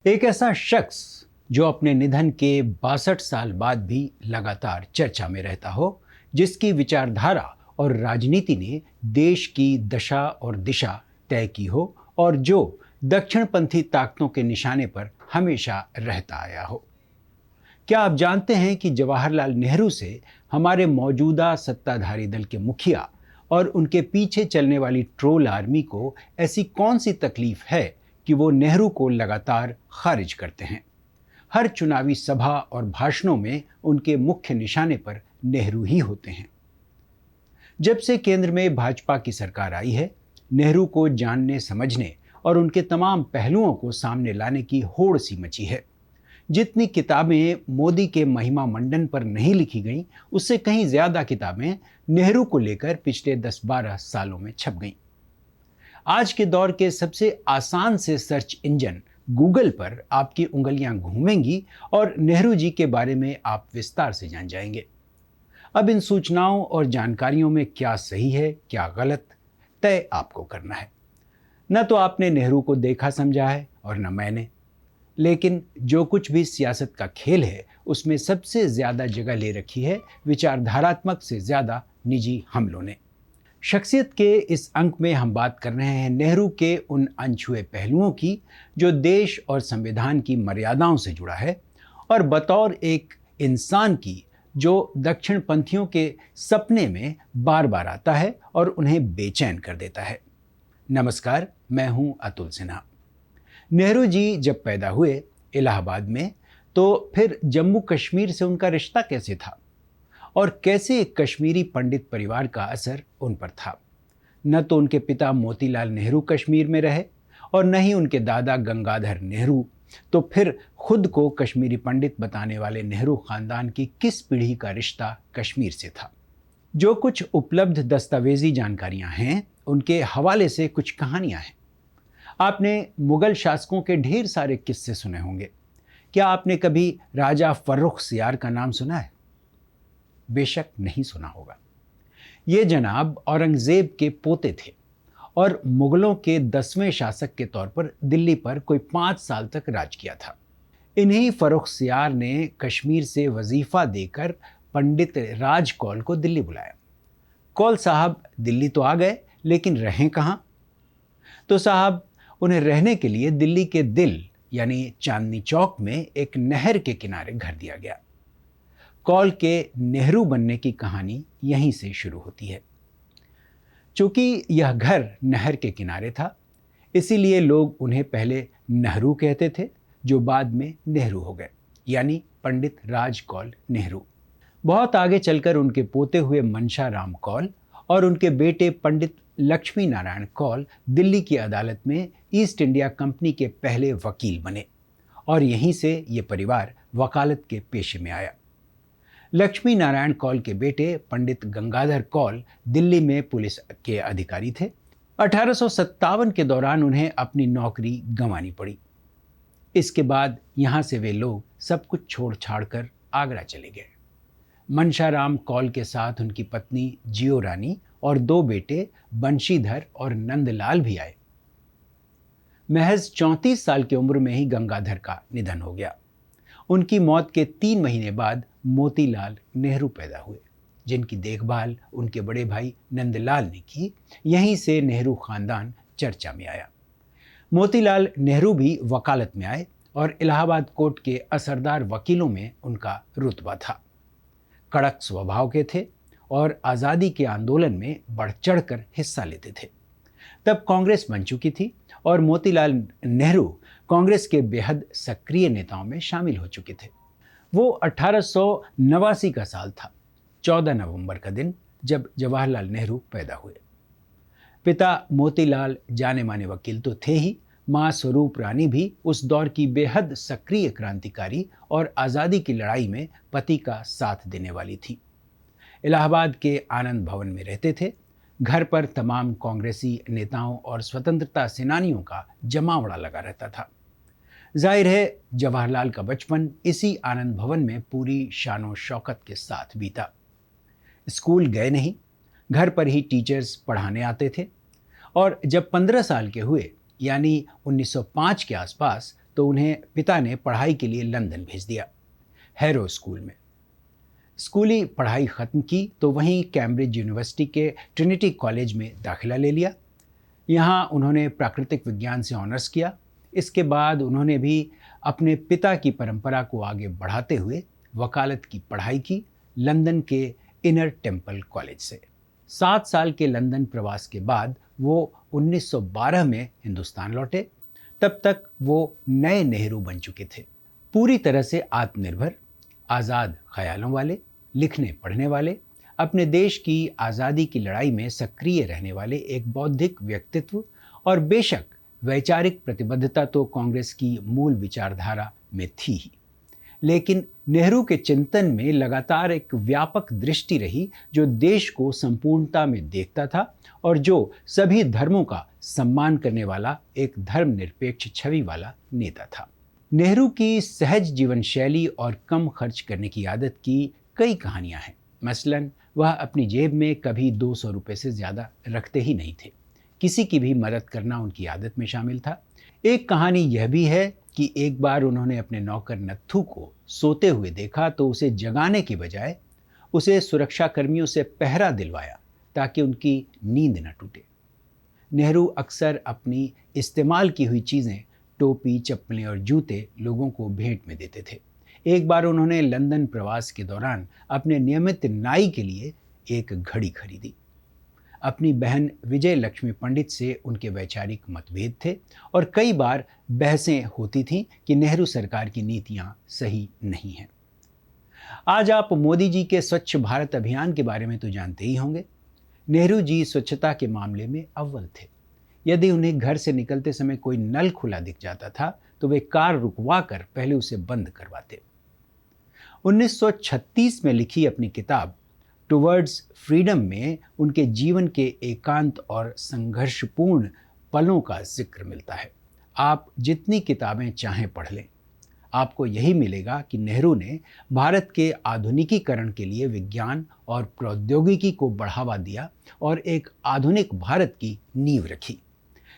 एक ऐसा शख्स जो अपने निधन के 62 साल बाद भी लगातार चर्चा में रहता हो, जिसकी विचारधारा और राजनीति ने देश की दशा और दिशा तय की हो और जो दक्षिणपंथी ताकतों के निशाने पर हमेशा रहता आया हो। क्या आप जानते हैं कि जवाहरलाल नेहरू से हमारे मौजूदा सत्ताधारी दल के मुखिया और उनके पीछे चलने वाली ट्रोल आर्मी को ऐसी कौन सी तकलीफ है कि वो नेहरू को लगातार खारिज करते हैं। हर चुनावी सभा और भाषणों में उनके मुख्य निशाने पर नेहरू ही होते हैं। जब से केंद्र में भाजपा की सरकार आई है, नेहरू को जानने समझने और उनके तमाम पहलुओं को सामने लाने की होड़ सी मची है। जितनी किताबें मोदी के महिमा मंडन पर नहीं लिखी गईं, उससे कहीं ज्यादा किताबें नेहरू को लेकर पिछले 10-12 सालों में छप गईं। आज के दौर के सबसे आसान से सर्च इंजन गूगल पर आपकी उंगलियां घूमेंगी और नेहरू जी के बारे में आप विस्तार से जान जाएंगे। अब इन सूचनाओं और जानकारियों में क्या सही है, क्या गलत, तय आपको करना है। न तो आपने नेहरू को देखा समझा है और न मैंने, लेकिन जो कुछ भी सियासत का खेल है, उसमें सबसे ज्यादा जगह ले रखी है विचारधारात्मक से ज्यादा निजी हमलों ने। शख्सियत के इस अंक में हम बात कर रहे हैं नेहरू के उन अनछुए पहलुओं की जो देश और संविधान की मर्यादाओं से जुड़ा है, और बतौर एक इंसान की जो दक्षिणपंथियों के सपने में बार बार आता है और उन्हें बेचैन कर देता है। नमस्कार, मैं हूं अतुल सिन्हा। नेहरू जी जब पैदा हुए इलाहाबाद में, तो फिर जम्मू कश्मीर से उनका रिश्ता कैसे था और कैसे एक कश्मीरी पंडित परिवार का असर उन पर था। न तो उनके पिता मोतीलाल नेहरू कश्मीर में रहे और न ही उनके दादा गंगाधर नेहरू, तो फिर खुद को कश्मीरी पंडित बताने वाले नेहरू खानदान की किस पीढ़ी का रिश्ता कश्मीर से था। जो कुछ उपलब्ध दस्तावेजी जानकारियां हैं, उनके हवाले से कुछ कहानियां हैं। आपने मुगल शासकों के ढेर सारे किस्से सुने होंगे। क्या आपने कभी राजा फर्रुखसियार का नाम सुना है? बेशक नहीं सुना होगा। ये जनाब औरंगजेब के पोते थे और मुगलों के 10वें शासक के तौर पर दिल्ली पर कोई 5 साल तक राज किया था। इन्हीं फर्रुखसियार ने कश्मीर से वजीफा देकर पंडित राज कौल को दिल्ली बुलाया। कौल साहब दिल्ली तो आ गए, लेकिन रहें कहाँ? तो साहब, उन्हें रहने के लिए दिल्ली के दिल यानी चांदनी चौक में एक नहर के किनारे घर दिया गया। कौल के नेहरू बनने की कहानी यहीं से शुरू होती है। चूंकि यह घर नहर के किनारे था, इसीलिए लोग उन्हें पहले नेहरू कहते थे, जो बाद में नेहरू हो गए, यानी पंडित राज कौल नेहरू। बहुत आगे चलकर उनके पोते हुए मनशा राम कौल और उनके बेटे पंडित लक्ष्मी नारायण कौल दिल्ली की अदालत में ईस्ट इंडिया कंपनी के पहले वकील बने और यहीं से ये परिवार वकालत के पेशे में आया। लक्ष्मी नारायण कौल के बेटे पंडित गंगाधर कौल दिल्ली में पुलिस के अधिकारी थे। 1857 के दौरान उन्हें अपनी नौकरी गंवानी पड़ी। इसके बाद यहां से वे लोग सब कुछ छोड़ छाड़ कर आगरा चले गए। मनशाराम कौल के साथ उनकी पत्नी जियो रानी और 2 बेटे बंशीधर और नंदलाल भी आए। महज 34 साल की उम्र में ही गंगाधर का निधन हो गया। उनकी मौत के 3 महीने बाद मोतीलाल नेहरू पैदा हुए, जिनकी देखभाल उनके बड़े भाई नंदलाल ने की। यहीं से नेहरू खानदान चर्चा में आया। मोतीलाल नेहरू भी वकालत में आए और इलाहाबाद कोर्ट के असरदार वकीलों में उनका रुतबा था। कड़क स्वभाव के थे और आज़ादी के आंदोलन में बढ़ चढ़कर हिस्सा लेते थे। तब कांग्रेस बन चुकी थी और मोतीलाल नेहरू कांग्रेस के बेहद सक्रिय नेताओं में शामिल हो चुके थे। वो 1889 का साल था, 14 नवंबर का दिन, जब जवाहरलाल नेहरू पैदा हुए। पिता मोतीलाल जाने माने वकील तो थे ही, मां स्वरूप रानी भी उस दौर की बेहद सक्रिय क्रांतिकारी और आज़ादी की लड़ाई में पति का साथ देने वाली थी। इलाहाबाद के आनंद भवन में रहते थे। घर पर तमाम कांग्रेसी नेताओं और स्वतंत्रता सेनानियों का जमावड़ा लगा रहता था। जाहिर है, जवाहरलाल का बचपन इसी आनंद भवन में पूरी शानो शौकत के साथ बीता। स्कूल गए नहीं, घर पर ही टीचर्स पढ़ाने आते थे और जब 15 साल के हुए, यानी 1905 के आसपास, तो उन्हें पिता ने पढ़ाई के लिए लंदन भेज दिया, हैरो स्कूल में। स्कूली पढ़ाई ख़त्म की तो वहीं कैम्ब्रिज यूनिवर्सिटी के ट्रिनिटी कॉलेज में दाखिला ले लिया। यहाँ उन्होंने प्राकृतिक विज्ञान से ऑनर्स किया। इसके बाद उन्होंने भी अपने पिता की परंपरा को आगे बढ़ाते हुए वकालत की पढ़ाई की, लंदन के इनर टेम्पल कॉलेज से। 7 साल के लंदन प्रवास के बाद वो 1912 में हिंदुस्तान लौटे। तब तक वो नए नेहरू बन चुके थे, पूरी तरह से आत्मनिर्भर, आज़ाद ख्यालों वाले, लिखने पढ़ने वाले, अपने देश की आज़ादी की लड़ाई में सक्रिय रहने वाले एक बौद्धिक व्यक्तित्व। और बेशक वैचारिक प्रतिबद्धता तो कांग्रेस की मूल विचारधारा में थी ही, लेकिन नेहरू के चिंतन में लगातार एक व्यापक दृष्टि रही जो देश को संपूर्णता में देखता था और जो सभी धर्मों का सम्मान करने वाला एक धर्मनिरपेक्ष छवि वाला नेता था। नेहरू की सहज जीवन शैली और कम खर्च करने की आदत की कई कहानियां हैं। मसलन वह अपनी जेब में कभी 200 रुपये से ज़्यादा रखते ही नहीं थे। किसी की भी मदद करना उनकी आदत में शामिल था। एक कहानी यह भी है कि एक बार उन्होंने अपने नौकर नत्थू को सोते हुए देखा तो उसे जगाने की बजाय उसे सुरक्षा कर्मियों से पहरा दिलवाया ताकि उनकी नींद न टूटे। नेहरू अक्सर अपनी इस्तेमाल की हुई चीज़ें, टोपी, चप्पलें और जूते लोगों को भेंट में देते थे। एक बार उन्होंने लंदन प्रवास के दौरान अपने नियमित नाई के लिए एक घड़ी खरीदी। अपनी बहन विजय लक्ष्मी पंडित से उनके वैचारिक मतभेद थे और कई बार बहसें होती थीं कि नेहरू सरकार की नीतियां सही नहीं हैं। आज आप मोदी जी के स्वच्छ भारत अभियान के बारे में तो जानते ही होंगे। नेहरू जी स्वच्छता के मामले में अव्वल थे। यदि उन्हें घर से निकलते समय कोई नल खुला दिख जाता था तो वे कार रुकवा कर पहले उसे बंद करवाते। 1936 में लिखी अपनी किताब टुवर्ड्स फ्रीडम में उनके जीवन के एकांत और संघर्षपूर्ण पलों का जिक्र मिलता है। आप जितनी किताबें चाहें पढ़ लें, आपको यही मिलेगा कि नेहरू ने भारत के आधुनिकीकरण के लिए विज्ञान और प्रौद्योगिकी को बढ़ावा दिया और एक आधुनिक भारत की नींव रखी।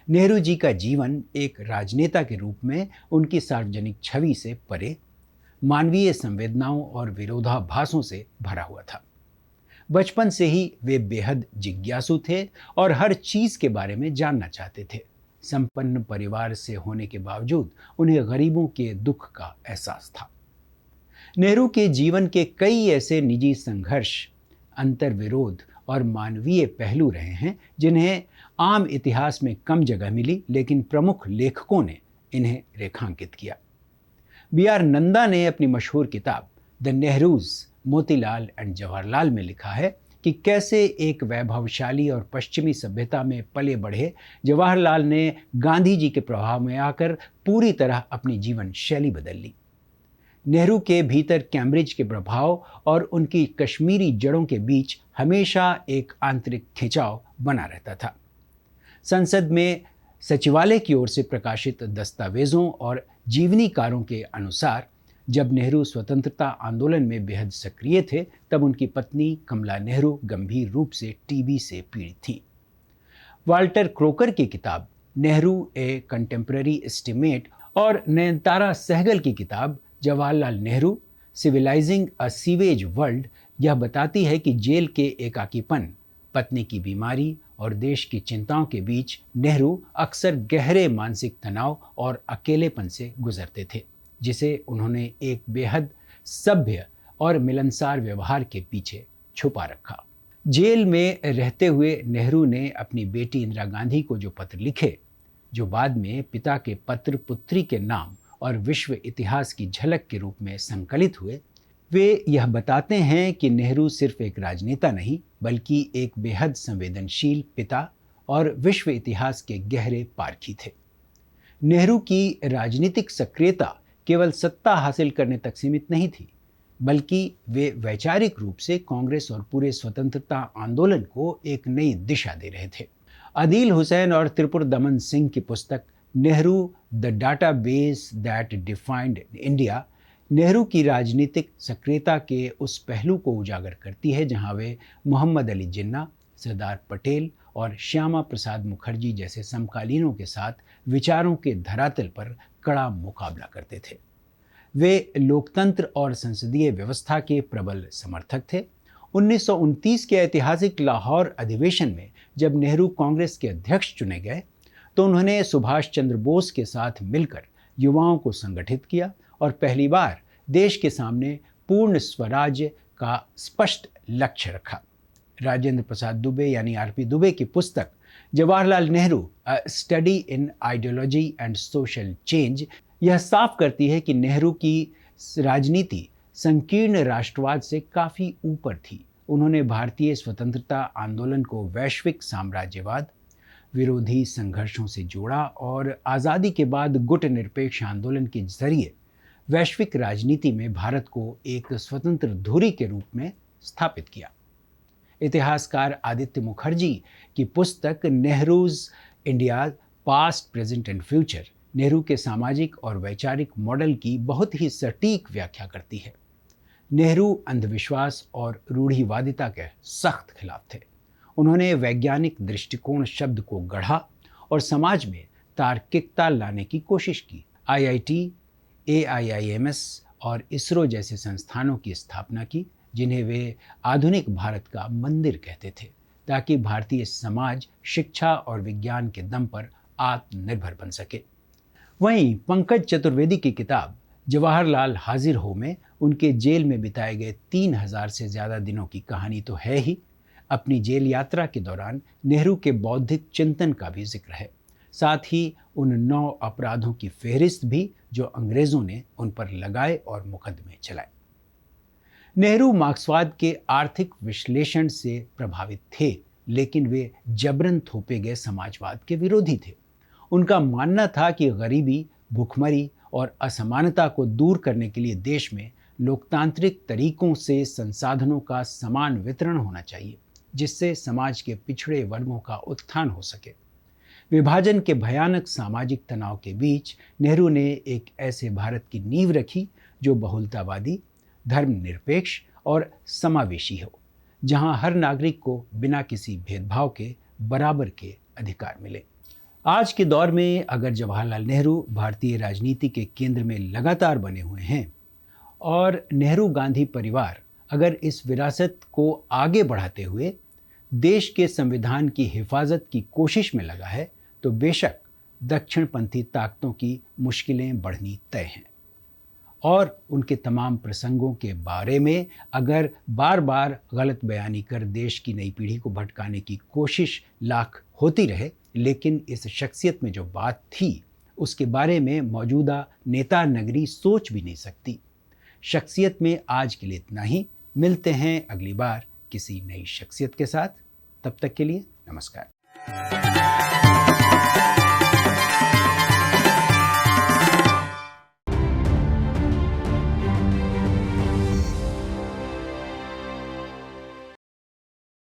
नेहरू जी का जीवन एक राजनेता के रूप में उनकी सार्वजनिक छवि से परे मानवीय संवेदनाओं और विरोधाभासों से भरा हुआ था। बचपन से ही वे बेहद जिज्ञासु थे और हर चीज के बारे में जानना चाहते थे। संपन्न परिवार से होने के बावजूद उन्हें गरीबों के दुख का एहसास था। नेहरू के जीवन के कई ऐसे निजी संघर्ष, अंतर्विरोध और मानवीय पहलू रहे हैं जिन्हें आम इतिहास में कम जगह मिली, लेकिन प्रमुख लेखकों ने इन्हें रेखांकित किया। B.R. नंदा ने अपनी मशहूर किताब द नेहरूज, मोतीलाल एंड जवाहरलाल में लिखा है कि कैसे एक वैभवशाली और पश्चिमी सभ्यता में पले बढ़े जवाहरलाल ने गांधी जी के प्रभाव में आकर पूरी तरह अपनी जीवन शैली बदल ली। नेहरू के भीतर कैम्ब्रिज के प्रभाव और उनकी कश्मीरी जड़ों के बीच हमेशा एक आंतरिक खिंचाव बना रहता था। संसद में सचिवालय की ओर से प्रकाशित दस्तावेजों और जीवनीकारों के अनुसार जब नेहरू स्वतंत्रता आंदोलन में बेहद सक्रिय थे तब उनकी पत्नी कमला नेहरू गंभीर रूप से टीबी से पीड़ित थी। वाल्टर क्रोकर की किताब नेहरू ए कंटेम्पररी एस्टिमेट और नयनतारा सहगल की किताब जवाहरलाल नेहरू सिविलाइजिंग अ सीवेज वर्ल्ड यह बताती है कि जेल के एकाकीपन, पत्नी की बीमारी और देश की चिंताओं के बीच नेहरू अक्सर गहरे मानसिक तनाव और अकेलेपन से गुजरते थे, जिसे उन्होंने एक बेहद सभ्य और मिलनसार व्यवहार के पीछे छुपा रखा। जेल में रहते हुए नेहरू ने अपनी बेटी इंदिरा गांधी को जो पत्र लिखे, जो बाद में पिता के पत्र पुत्री के नाम और विश्व इतिहास की झलक के रूप में संकलित हुए, वे यह बताते हैं कि नेहरू सिर्फ एक राजनेता नहीं बल्कि एक बेहद संवेदनशील पिता और विश्व इतिहास के गहरे पारखी थे। नेहरू की राजनीतिक सक्रियता केवल सत्ता हासिल करने तक सीमित नहीं थी, बल्कि वे वैचारिक रूप से कांग्रेस और पूरे स्वतंत्रता आंदोलन को एक नई दिशा दे रहे थे। अदील हुसैन और त्रिपुर दमन सिंह की पुस्तक Nehru the database that defined India Nehru की राजनीतिक सक्रियता के उस पहलू को उजागर करती है जहां वे मोहम्मद अली जिन्ना, सरदार पटेल और श्यामा प्रसाद मुखर्जी जैसे समकालीनों के साथ विचारों के धरातल पर कड़ा मुकाबला करते थे। वे लोकतंत्र और संसदीय व्यवस्था के प्रबल समर्थक थे। 1929 के ऐतिहासिक लाहौर अधिवेशन में जब नेहरू कांग्रेस के अध्यक्ष चुने गए तो उन्होंने सुभाष चंद्र बोस के साथ मिलकर युवाओं को संगठित किया और पहली बार देश के सामने पूर्ण स्वराज्य का स्पष्ट लक्ष्य रखा। राजेंद्र प्रसाद दुबे यानी आरपी दुबे की पुस्तक जवाहरलाल नेहरू अ study in ideology and social change यह साफ करती है कि नेहरू की राजनीति संकीर्ण राष्ट्रवाद से काफी ऊपर थी। उन्होंने भारतीय स्वतंत्रता आंदोलन को वैश्विक साम्राज्यवाद विरोधी संघर्षों से जोड़ा और आज़ादी के बाद गुट निरपेक्ष आंदोलन के जरिए वैश्विक राजनीति में भारत को एक स्वतंत्र धुरी के रूप में स्थापित किया। इतिहासकार आदित्य मुखर्जी की पुस्तक Nehru's India past present and future Nehru के सामाजिक और वैचारिक मॉडल की बहुत ही सटीक व्याख्या करती है। नेहरू अंधविश्वास और रूढ़िवादिता के सख्त खिलाफ थे। उन्होंने वैज्ञानिक दृष्टिकोण शब्द को गढ़ा और समाज में तार्किकता लाने की कोशिश की। आईआईटी, एआईआईएमएस और इसरो जैसे संस्थानों की स्थापना की, जिन्हें वे आधुनिक भारत का मंदिर कहते थे, ताकि भारतीय समाज शिक्षा और विज्ञान के दम पर आत्मनिर्भर बन सके। वहीं पंकज चतुर्वेदी की किताब जवाहरलाल हाजिर हो में उनके जेल में बिताए गए 3000 से ज़्यादा दिनों की कहानी तो है ही, अपनी जेल यात्रा के दौरान नेहरू के बौद्धिक चिंतन का भी जिक्र है। साथ ही उन 9 अपराधों की फेहरिस्त भी जो अंग्रेज़ों ने उन पर लगाए और मुकदमे चलाए। नेहरू मार्क्सवाद के आर्थिक विश्लेषण से प्रभावित थे, लेकिन वे जबरन थोपे गए समाजवाद के विरोधी थे। उनका मानना था कि गरीबी, भुखमरी और असमानता को दूर करने के लिए देश में लोकतांत्रिक तरीकों से संसाधनों का समान वितरण होना चाहिए, जिससे समाज के पिछड़े वर्गों का उत्थान हो सके। विभाजन के भयानक सामाजिक तनाव के बीच नेहरू ने एक ऐसे भारत की नींव रखी जो बहुलतावादी, धर्मनिरपेक्ष और समावेशी हो, जहां हर नागरिक को बिना किसी भेदभाव के बराबर के अधिकार मिले। आज के दौर में अगर जवाहरलाल नेहरू भारतीय राजनीति के केंद्र में लगातार बने हुए हैं और नेहरू गांधी परिवार अगर इस विरासत को आगे बढ़ाते हुए देश के संविधान की हिफाजत की कोशिश में लगा है, तो बेशक दक्षिणपंथी ताकतों की मुश्किलें बढ़नी तय हैं। और उनके तमाम प्रसंगों के बारे में अगर बार बार गलत बयानी कर देश की नई पीढ़ी को भटकाने की कोशिश लाख होती रहे, लेकिन इस शख्सियत में जो बात थी उसके बारे में मौजूदा नेता नगरी सोच भी नहीं सकती। शख्सियत में आज के लिए इतना ही। मिलते हैं अगली बार किसी नई शख्सियत के साथ। तब तक के लिए नमस्कार।